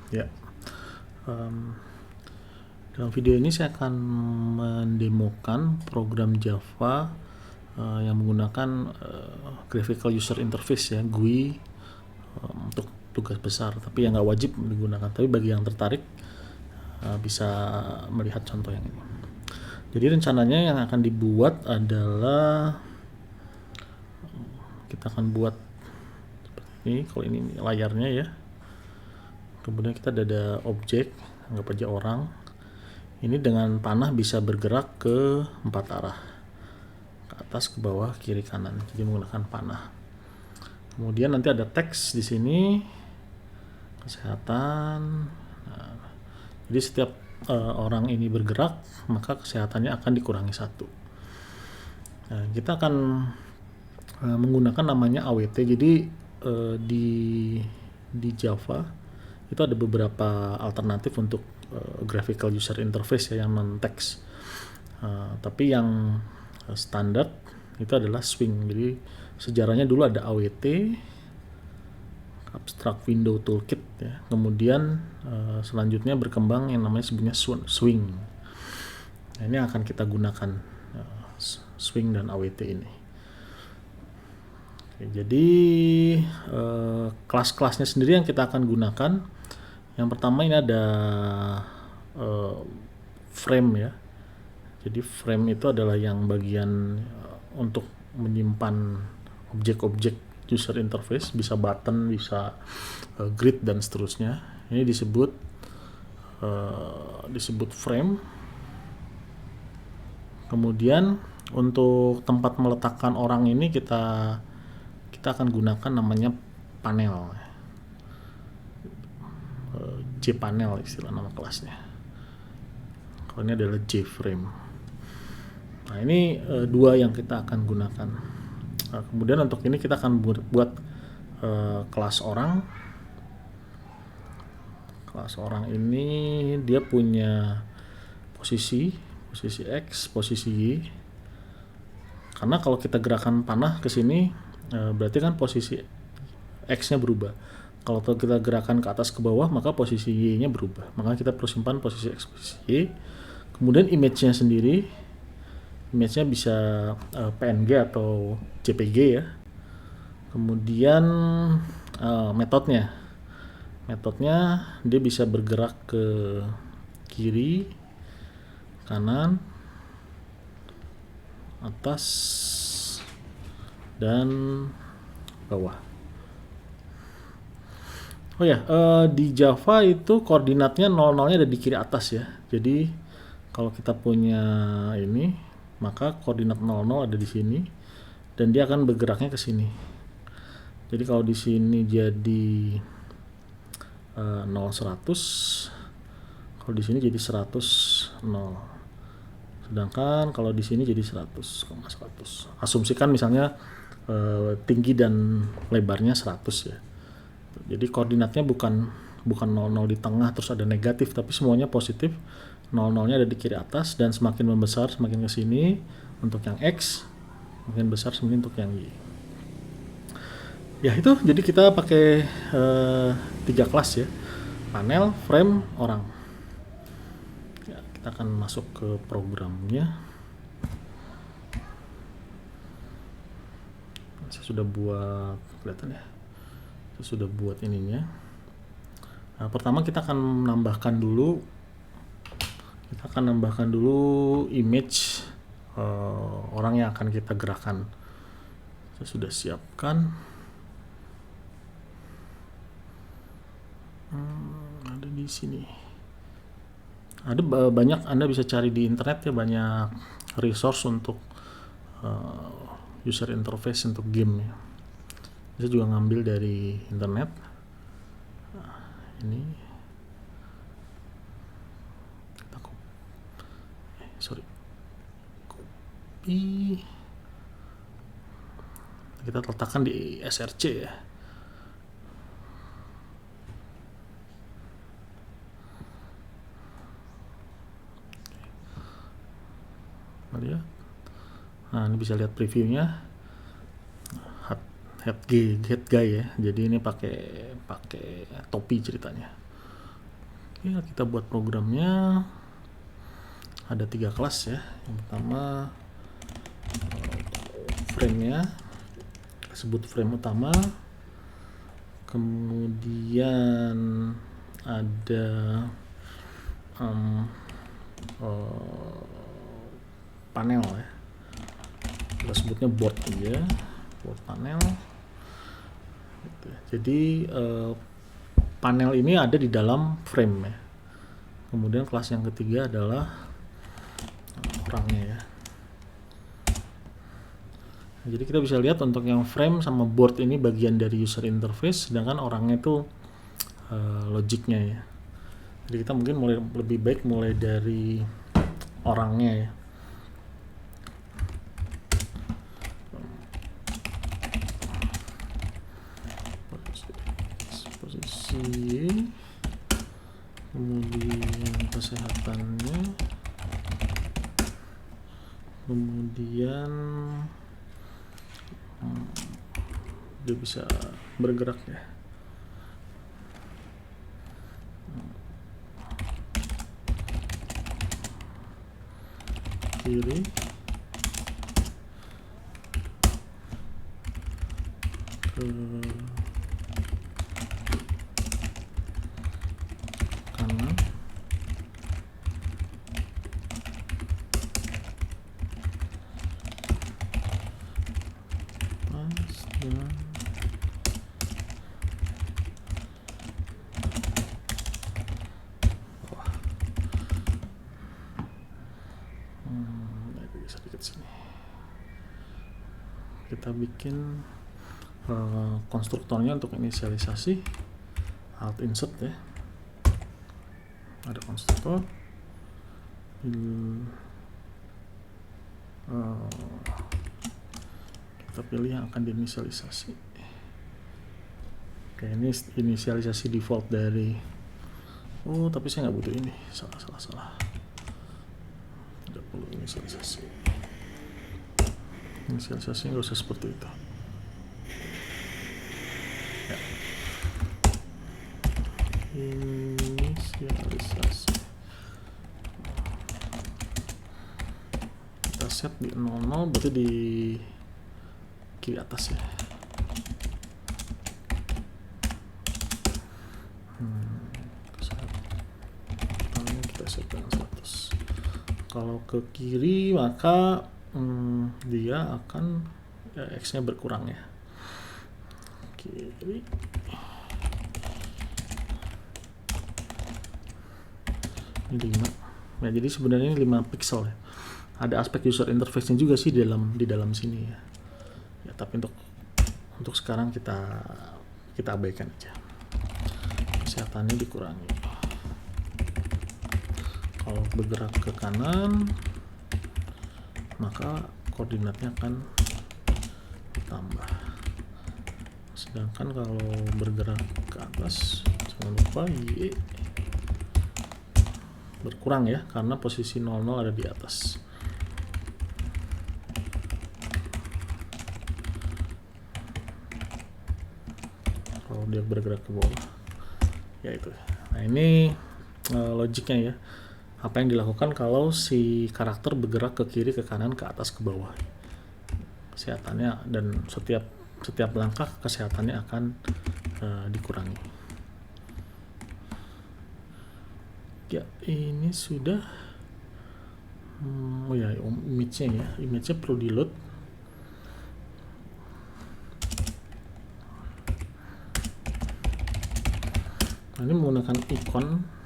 Ya, dalam video ini saya akan mendemokan program Java yang menggunakan Graphical User Interface ya, GUI, untuk tugas besar. Tapi yang nggak wajib digunakan. Tapi bagi yang tertarik bisa melihat contoh yang ini. Jadi rencananya yang akan dibuat adalah kita akan buat seperti ini. Kalau ini layarnya ya. Kemudian kita ada objek, anggap aja orang. Ini dengan panah bisa bergerak ke 4 arah, ke atas, ke bawah, kiri, kanan. Jadi menggunakan panah. Kemudian nanti ada teks di sini, kesehatan. Nah, jadi setiap orang ini bergerak, maka kesehatannya akan dikurangi 1. Nah, kita akan menggunakan namanya AWT. Jadi di Java itu ada beberapa alternatif untuk graphical user interface ya, yang non teks. Tapi yang standar itu adalah Swing. Jadi sejarahnya dulu ada AWT, Abstract Window Toolkit ya. Kemudian selanjutnya berkembang yang namanya sebenarnya Swing. Nah, ini akan kita gunakan Swing dan AWT ini. Oke, jadi kelas-kelasnya sendiri yang kita akan gunakan. Yang pertama ini ada frame ya. Jadi frame itu adalah yang bagian untuk menyimpan objek-objek user interface, bisa button, bisa grid dan seterusnya. Ini disebut frame. Kemudian untuk tempat meletakkan orang ini kita akan gunakan namanya panel. J-panel istilah nama kelasnya. Kalau ini adalah J-frame. Nah, ini dua yang kita akan gunakan. Nah, kemudian untuk ini kita akan buat kelas orang. Kelas orang ini dia punya posisi X, posisi Y. Karena kalau kita gerakan panah ke sini, berarti kan posisi X-nya berubah. Kalau kita gerakan ke atas ke bawah, maka posisi Y-nya berubah. Maka kita perlu simpan posisi X, posisi Y. Kemudian image-nya sendiri, image-nya bisa PNG atau JPG ya. Kemudian metodenya dia bisa bergerak ke kiri, kanan, atas, dan bawah. Oh ya, di Java itu koordinatnya 00-nya ada di kiri atas ya. Jadi kalau kita punya ini, maka koordinat 00 ada di sini dan dia akan bergeraknya ke sini. Jadi kalau di sini jadi 0 100, kalau di sini jadi 100 0. Sedangkan kalau di sini jadi 100, 100. Asumsikan misalnya tinggi dan lebarnya 100 ya. Jadi koordinatnya bukan 00 di tengah terus ada negatif, tapi semuanya positif. 00-nya ada di kiri atas dan semakin membesar semakin ke sini untuk yang X, semakin besar semakin untuk yang Y. Ya itu, jadi kita pakai 3 kelas ya. Panel, frame, orang. Ya, kita akan masuk ke programnya. Saya sudah buat, kelihatan ya. Saya sudah buat ininya. Nah, pertama kita akan menambahkan dulu image orang yang akan kita gerakan. Saya sudah siapkan. Ada di sini. Ada banyak, Anda bisa cari di internet ya, banyak resource untuk user interface untuk game ya. Saya juga ngambil dari internet. Nah, ini kita copy, kita letakkan di src ya. Nah, ini bisa lihat previewnya. Head guy ya. Jadi ini pakai topi ceritanya. Oke, kita buat programnya. Ada 3 kelas ya. Yang pertama frame-nya, sebut frame utama. Kemudian ada panel ya. Kita sebutnya board aja, board panel. Gitu. Jadi panel ini ada di dalam frame ya. Kemudian kelas yang ketiga adalah orangnya ya. Nah, jadi kita bisa lihat untuk yang frame sama board ini bagian dari user interface, sedangkan orangnya itu logiknya ya. Jadi kita mungkin lebih baik mulai dari orangnya ya. Posisi, kemudian kesehatannya, kemudian dia bisa bergerak ya. Kiri, ke kanan, pas dan bawah. Sedikit sini. Kita bikin konstruktornya untuk inisialisasi, alt insert ya. Ada konstruktor. Kita pilih yang akan diinisialisasi. Oke, ini inisialisasi default dari. Oh, tapi saya nggak butuh ini. Salah. Tidak perlu inisialisasi. Inisialisasi nggak usah seperti itu. Ya. Inisialisasi. Kita set di 00, berarti di kiri atas ya. Kita set dengan 100. Kalau ke kiri maka dia akan X-nya berkurang ya. Kiri. Ini 5. Nah, jadi sebenarnya ini 5 pixel ya. Ada aspek user interface-nya juga sih di dalam sini ya. Ya, tapi untuk sekarang kita abaikan aja. Kesehatannya dikurangi. Kalau bergerak ke kanan, maka koordinatnya akan ditambah. Sedangkan kalau bergerak ke atas, jangan lupa Y berkurang ya, karena posisi 00 ada di atas. Kalau dia bergerak ke bawah, ya itu. Nah, ini logiknya ya. Apa yang dilakukan kalau si karakter bergerak ke kiri, ke kanan, ke atas, ke bawah. Kesehatannya, dan setiap langkah kesehatannya akan dikurangi. Ya, ini sudah. Oh ya, image-nya ya. Image-nya perlu di-load. Nah, ini menggunakan ikon.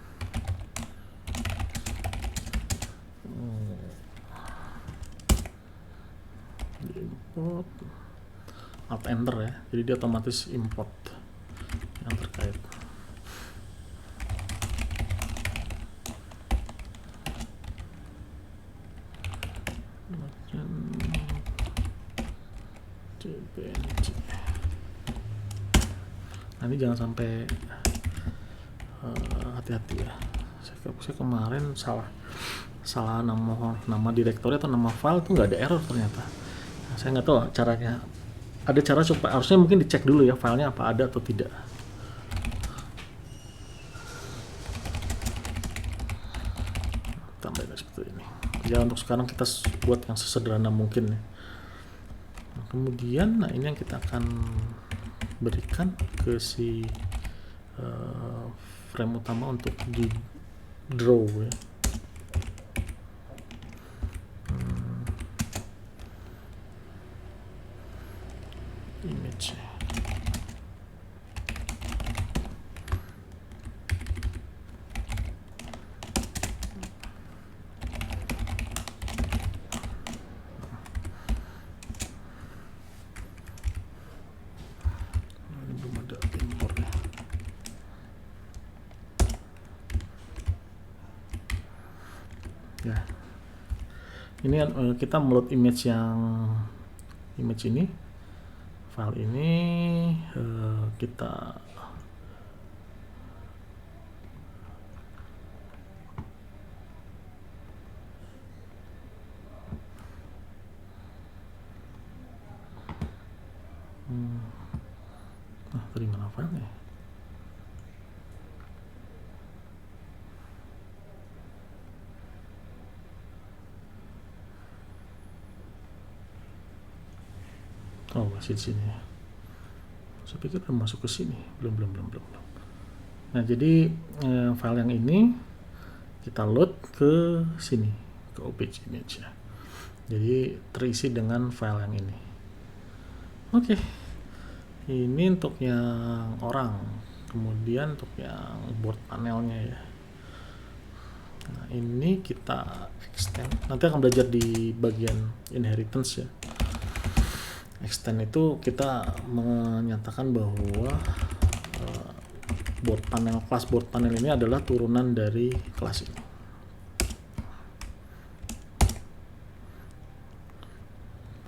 Import, alt enter ya, jadi dia otomatis import yang terkait. Nah, ini jangan sampai hati-hati ya. Saya kemarin salah nama direktori atau nama file tuh nggak ada error ternyata. Nah, saya nggak tahu caranya. Ada cara supaya, harusnya mungkin dicek dulu ya filenya apa ada atau tidak. tambahin seperti ini ya. Untuk sekarang kita buat yang sesederhana mungkin ya. Nah, kemudian ini yang kita akan berikan ke si frame utama untuk di draw ya. Image. Belum ada impornya. Ya. Ini kita upload image ini. File ini kita tadi mana filenya? Oh, masih di sini ya. Saya pikir udah masuk ke sini. Belum. Nah, jadi file yang ini kita load ke sini, ke object image ya. Jadi terisi dengan file yang ini. Oke. Ini untuk yang orang. Kemudian untuk yang board panelnya ya. Nah, ini kita extend. Nanti akan belajar di bagian inheritance ya. Extend itu kita menyatakan bahwa kelas board panel ini adalah turunan dari kelas ini.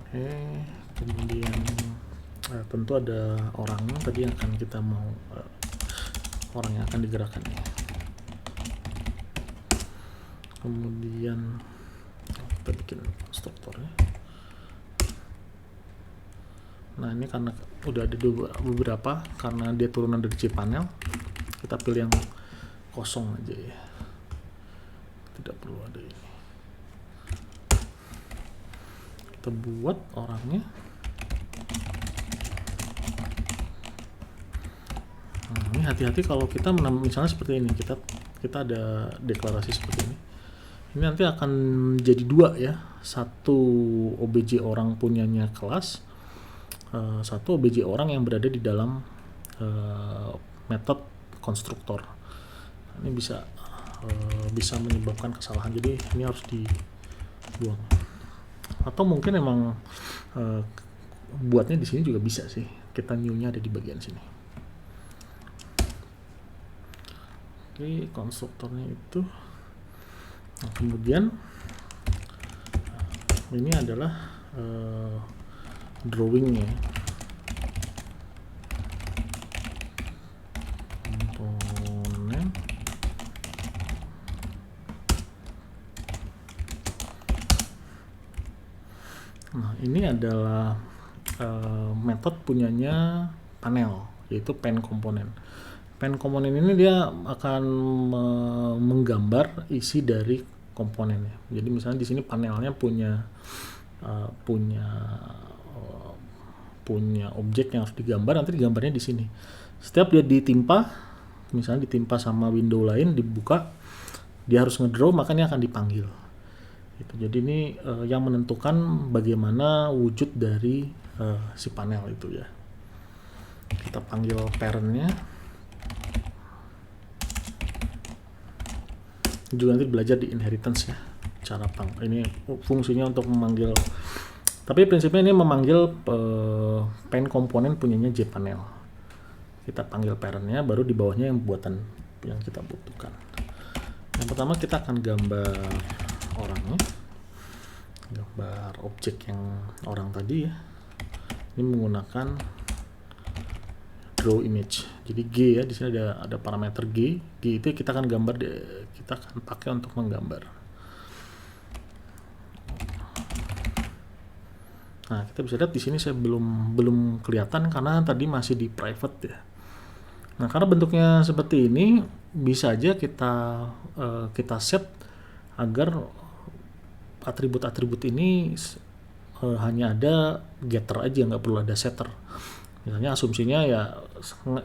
Oke, kemudian tentu ada orangnya tadi yang akan kita mau orang yang akan digerakkan ini. Kemudian kita bikin strukturnya. Nah, ini karena udah ada beberapa, karena dia turunan dari cPanel, kita pilih yang kosong aja ya, tidak perlu ada ini. Kita buat orangnya. Nah, ini hati-hati kalau kita misalnya seperti ini, kita ada deklarasi seperti ini. Ini nanti akan jadi dua ya, satu obj orang punyanya kelas, satu obj orang yang berada di dalam metode konstruktor. Ini bisa menyebabkan kesalahan, jadi ini harus dibuang. Atau mungkin emang buatnya di sini juga bisa sih, kita new-nya ada di bagian sini. Oke, konstruktornya itu. Nah, kemudian ini adalah drawingnya, komponen. Nah, ini adalah metode punyanya panel, yaitu pen komponen. Pen komponen ini dia akan menggambar isi dari komponennya. Jadi misalnya di sini panelnya punya objek yang harus digambar, nanti digambarnya di sini. Setiap dia ditimpa, misalnya ditimpa sama window lain, dibuka, dia harus ngedraw, makanya akan dipanggil. Gitu. Jadi ini yang menentukan bagaimana wujud dari si panel itu ya. Kita panggil parentnya. Juga nanti belajar di inheritance ya, cara ini fungsinya untuk memanggil. Tapi prinsipnya ini memanggil pen komponen punyanya JPanel. Kita panggil parentnya, baru di bawahnya yang buatan yang kita butuhkan. Yang pertama kita akan gambar orangnya, gambar objek yang orang tadi ya. Ini menggunakan draw image. Jadi G ya, di sini ada parameter G. G itu kita akan gambar, kita akan pakai untuk menggambar. Nah, kita bisa lihat di sini saya belum kelihatan karena tadi masih di private ya. Nah, karena bentuknya seperti ini, bisa aja kita set agar atribut-atribut ini hanya ada getter aja, nggak perlu ada setter. Misalnya asumsinya ya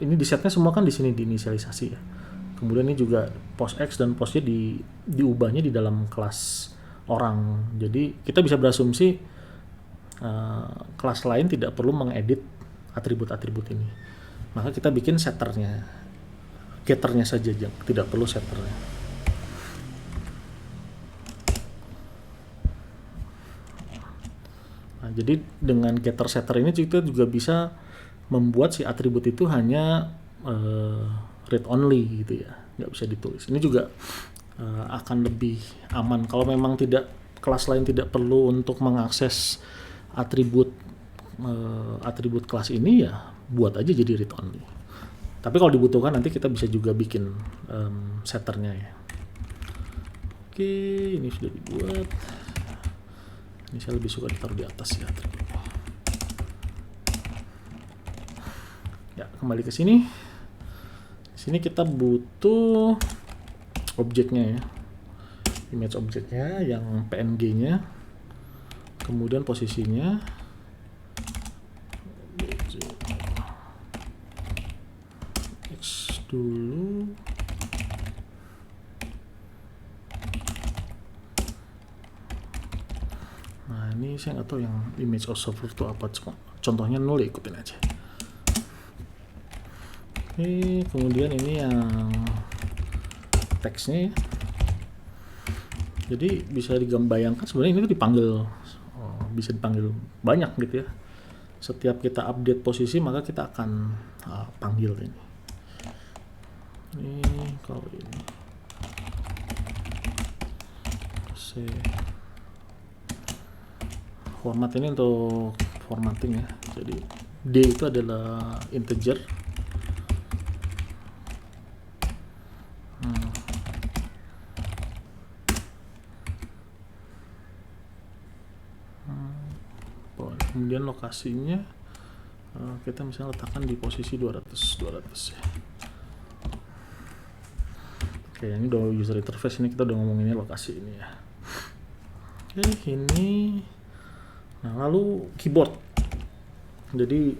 ini di setnya semua kan di sini diinisialisasi ya. Kemudian ini juga post X dan postnya diubahnya di dalam kelas orang. Jadi kita bisa berasumsi kelas lain tidak perlu mengedit atribut-atribut ini. Maka kita bikin setternya, getternya saja, tidak perlu setternya. Nah, jadi dengan getter setter ini kita juga bisa membuat si atribut itu hanya read only gitu ya, nggak bisa ditulis. Ini juga akan lebih aman kalau memang kelas lain tidak perlu untuk mengakses atribut kelas ini, ya buat aja jadi read only. Tapi kalau dibutuhkan nanti kita bisa juga bikin setternya ya. Oke, ini sudah dibuat. Ini saya lebih suka ditaruh di atas ya atributnya. Ya, kembali ke sini. Di sini kita butuh objeknya ya. Image objeknya yang PNG-nya. Kemudian posisinya. X dulu. Nah, ini saya nggak tahu yang image of software itu apa, contohnya 0 ya, ikutin aja. Oke, kemudian ini yang teksnya. Jadi bisa digambayangkan sebenarnya ini tuh bisa dipanggil banyak gitu ya. Setiap kita update posisi maka kita akan panggil ini. Ini kalau ini format ini untuk formatting ya. Jadi D itu adalah integer. Kemudian lokasinya kita misalnya letakkan di posisi 200 ya. Oke, ini udah user interface, ini kita udah ngomonginnya lokasi ini ya. Oke, ini nah lalu keyboard. Jadi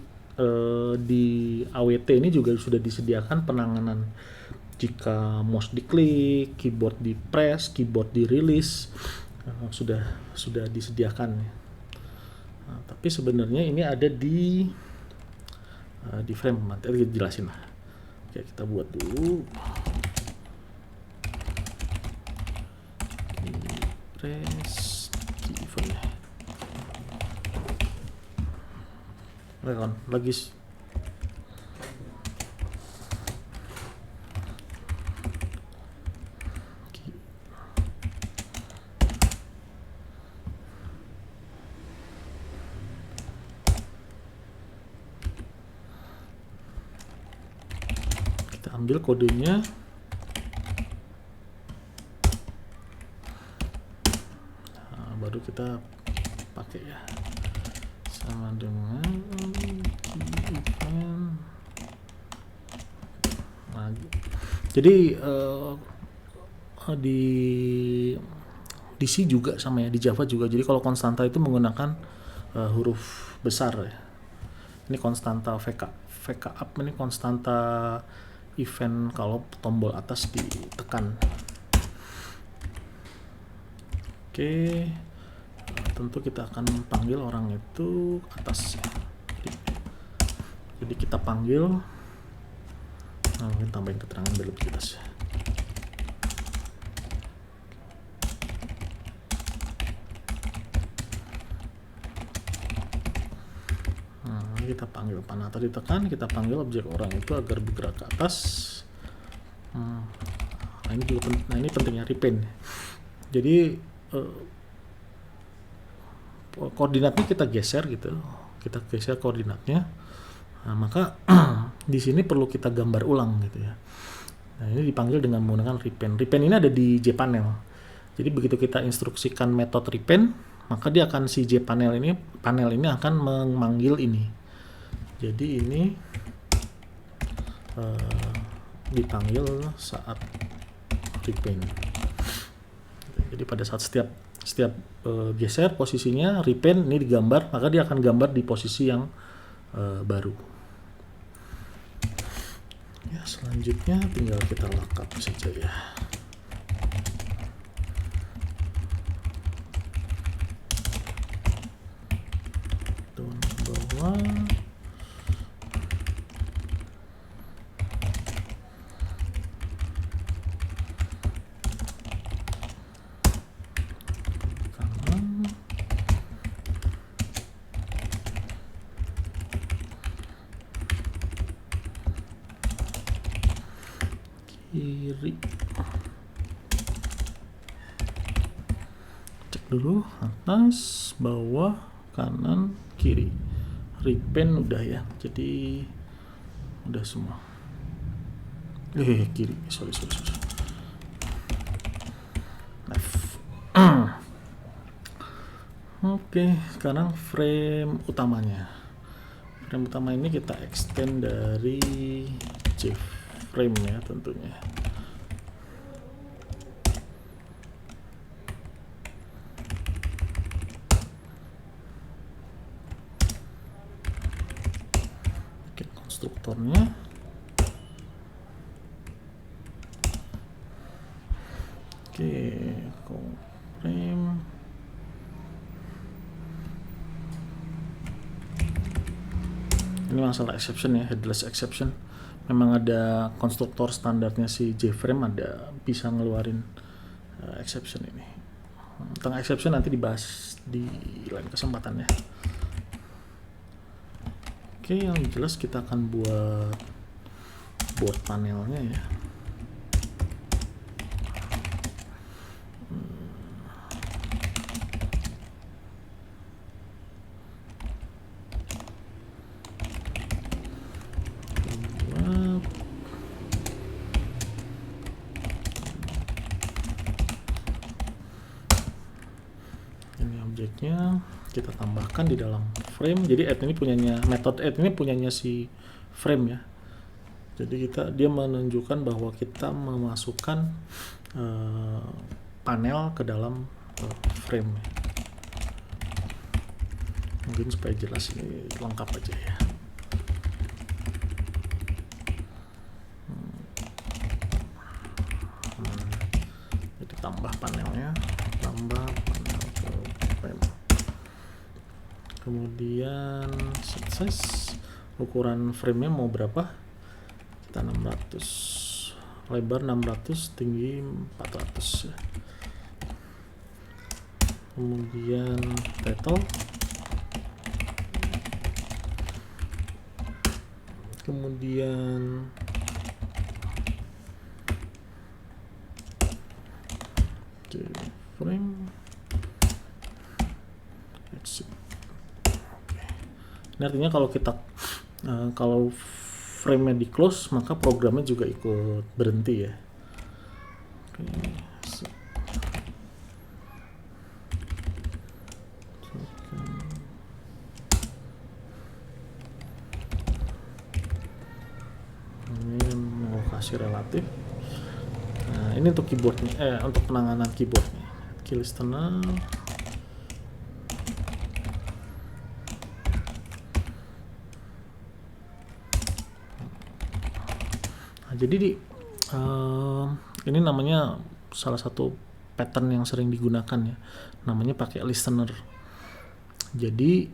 di AWT ini juga sudah disediakan penanganan jika mouse diklik, keyboard di press, keyboard di release, sudah disediakan ya. Nah, tapi sebenarnya ini ada di frame nanti kita jelasin lah. Oke, kita buat dulu. Press keyframe. Lagi kita ambil kodenya. Nah, baru kita pakai ya, sama dengan event. Nah, jadi di C juga sama ya, di Java juga. Jadi kalau konstanta itu menggunakan huruf besar ya. Ini konstanta VK up, ini konstanta event kalau tombol atas ditekan. Oke, tentu kita akan panggil orang itu atas ya. Jadi kita panggil, mungkin tambahin keterangan biar lebih jelas ya. Kita panggil panah tadi tekan, kita panggil objek orang itu agar bergerak ke atas. Nah ini juga ini pentingnya repaint. Jadi koordinatnya kita geser gitu, kita geser koordinatnya. Nah, maka di sini perlu kita gambar ulang gitu ya. Nah ini dipanggil dengan menggunakan repaint. Repaint ini ada di jpanel. Jadi begitu kita instruksikan metode repaint, maka dia akan si panel ini akan memanggil ini. Jadi ini dipanggil saat repaint. Jadi Jadi pada saat setiap geser posisinya repaint ini digambar, maka dia akan gambar di posisi yang baru. Ya, selanjutnya tinggal kita lockup saja ya. Turun ke bawah. Kiri, cek dulu atas, bawah, kanan, kiri. Repaint udah ya, jadi udah semua. Kiri, sorry. Left. Oke, sekarang frame utamanya. Frame utama ini kita extend dari J-frame ya tentunya. Oke, konstruktornya. Oke, frame. Ini masalah exception ya, headless exception. Memang ada konstruktor standarnya si J-frame ada bisa ngeluarin exception ini. Tentang exception nanti dibahas di lain kesempatan ya. Oke, yang jelas kita akan buat panelnya ya. Objeknya kita tambahkan di dalam frame. Jadi add ini punyanya, metode add ini punyanya si frame ya. Jadi dia menunjukkan bahwa kita memasukkan panel ke dalam frame. Mungkin supaya jelas ini lengkap aja ya. Jadi tambah panelnya, tambah panel ke frame. Kemudian set size, ukuran framenya mau berapa? Kita 600, lebar 600, tinggi 400 ya. Kemudian title, kemudian frame, exit. Ini artinya kalau kita kalau frame-nya di close, maka programnya juga ikut berhenti ya. Ini lokasi relatif. Nah, ini untuk keyboardnya, untuk penanganan keyboardnya. Key listener. Jadi ini namanya salah satu pattern yang sering digunakan ya, namanya pakai listener. Jadi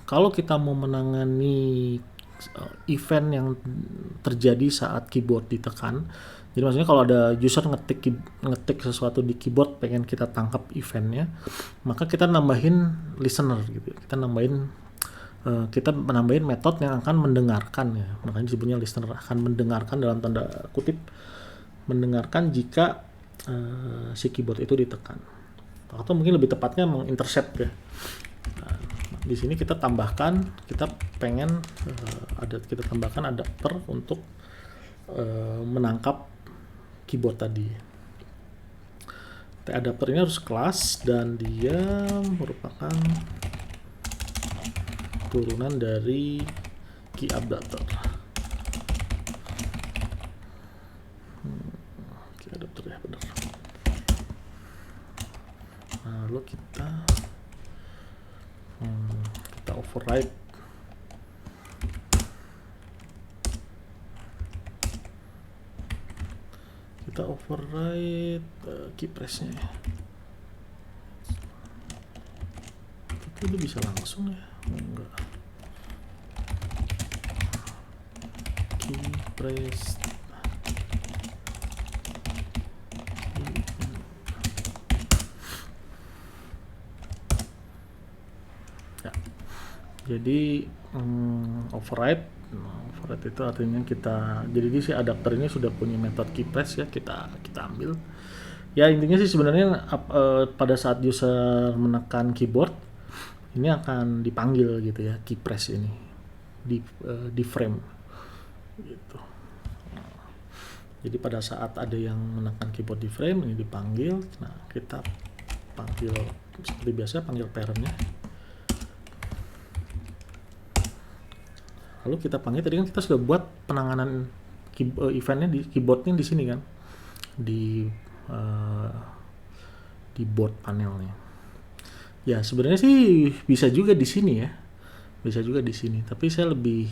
kalau kita mau menangani event yang terjadi saat keyboard ditekan, jadi maksudnya kalau ada user ngetik sesuatu di keyboard pengen kita tangkap eventnya, maka kita nambahin listener gitu. Kita menambahin metode yang akan mendengarkan ya, makanya disebutnya listener, akan mendengarkan dalam tanda kutip, mendengarkan jika si keyboard itu ditekan, atau mungkin lebih tepatnya mengintercept ya. Nah, di sini kita tambahkan, kita pengen kita tambahkan adapter untuk menangkap keyboard tadi. Adapter ini harus kelas dan dia merupakan turunan dari key adapter. Key adapter ya benar. lalu kita override keypressnya ya. Tapi itu bisa langsung ya? Enggak. Keypress ya. Jadi override itu artinya jadi si adapter ini sudah punya metode keypress ya, kita ambil. Ya intinya sih sebenarnya pada saat user menekan keyboard ini akan dipanggil gitu ya, keypress ini di frame gitu. Jadi pada saat ada yang menekan keyboard di frame ini dipanggil. Nah kita panggil seperti biasa, panggil parentnya. Lalu kita panggil, tadi kan kita sudah buat penanganan eventnya di keyboardnya di sini kan, di board panelnya. Ya sebenarnya sih bisa juga di sini ya, bisa juga di sini. Tapi saya lebih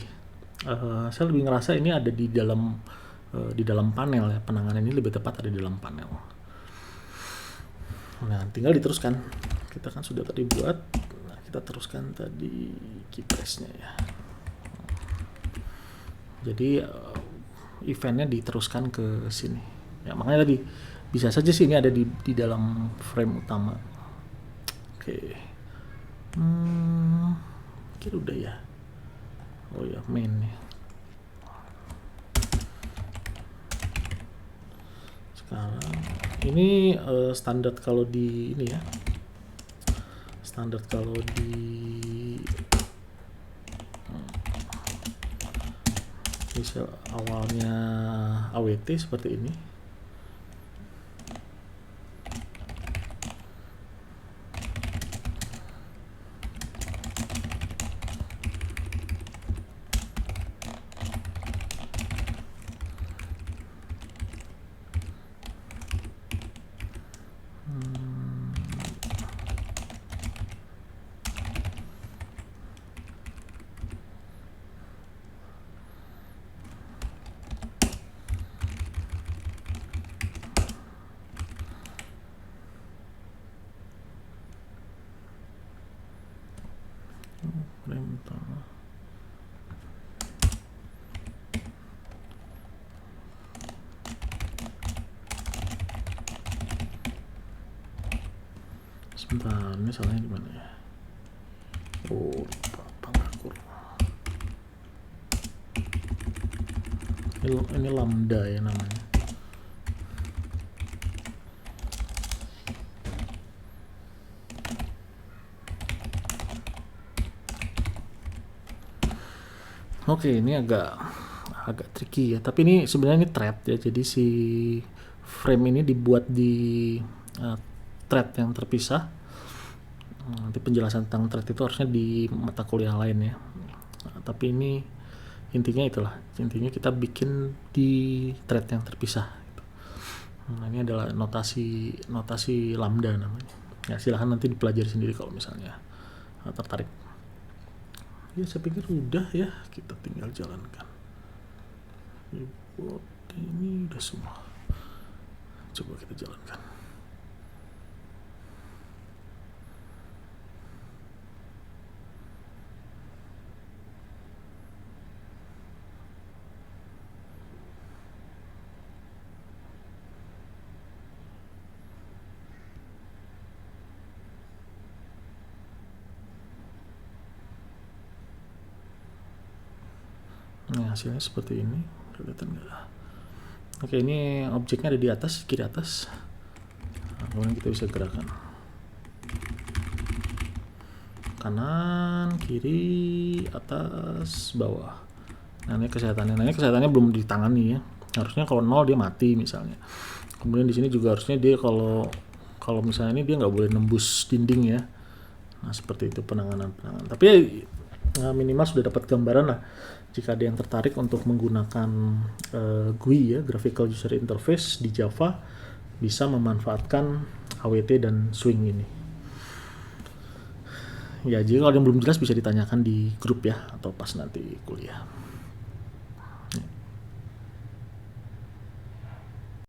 ngerasa ini ada di dalam panel ya, penanganan ini lebih tepat ada di dalam panel. Nah tinggal diteruskan. Kita kan sudah tadi buat, nah kita teruskan tadi keypressnya ya. Jadi eventnya diteruskan ke sini. Ya makanya tadi bisa saja sih ini ada di dalam frame utama. Oke. Kira udah ya. Oh ya main nih. Sekarang ini standar kalau di ini ya. Standar kalau di misal awalnya AWT seperti ini. Frame utama. Sebentar, ini salahnya di mana ya? Oh, pengakur. Ini lambda ya namanya. Oke, ini agak tricky ya. Tapi ini sebenarnya ini thread ya. Jadi si frame ini dibuat di thread yang terpisah. Nanti penjelasan tentang thread itu harusnya di mata kuliah lain ya. Tapi ini intinya itulah. Intinya kita bikin di thread yang terpisah. Nah, ini adalah notasi lambda namanya. Ya silahkan nanti dipelajari sendiri kalau misalnya tertarik. Ya saya pikir udah ya, kita tinggal jalankan. Ini udah semua. Coba kita jalankan. Nah hasilnya seperti ini, kelihatan nggak? Oke, ini objeknya ada di atas, kiri atas. Nah, kemudian kita bisa gerakan kanan, kiri, atas, bawah. Nah ini kesehatannya belum ditangani ya. Harusnya kalau 0 dia mati misalnya. Kemudian di sini juga harusnya dia kalau misalnya ini dia nggak boleh nembus dinding ya. Nah seperti itu penanganan. Tapi ya, minimal sudah dapat gambaran lah. Jika ada yang tertarik untuk menggunakan GUI ya, Graphical User Interface di Java, bisa memanfaatkan AWT dan swing ini. Ya, jadi kalau ada yang belum jelas bisa ditanyakan di grup ya, atau pas nanti kuliah.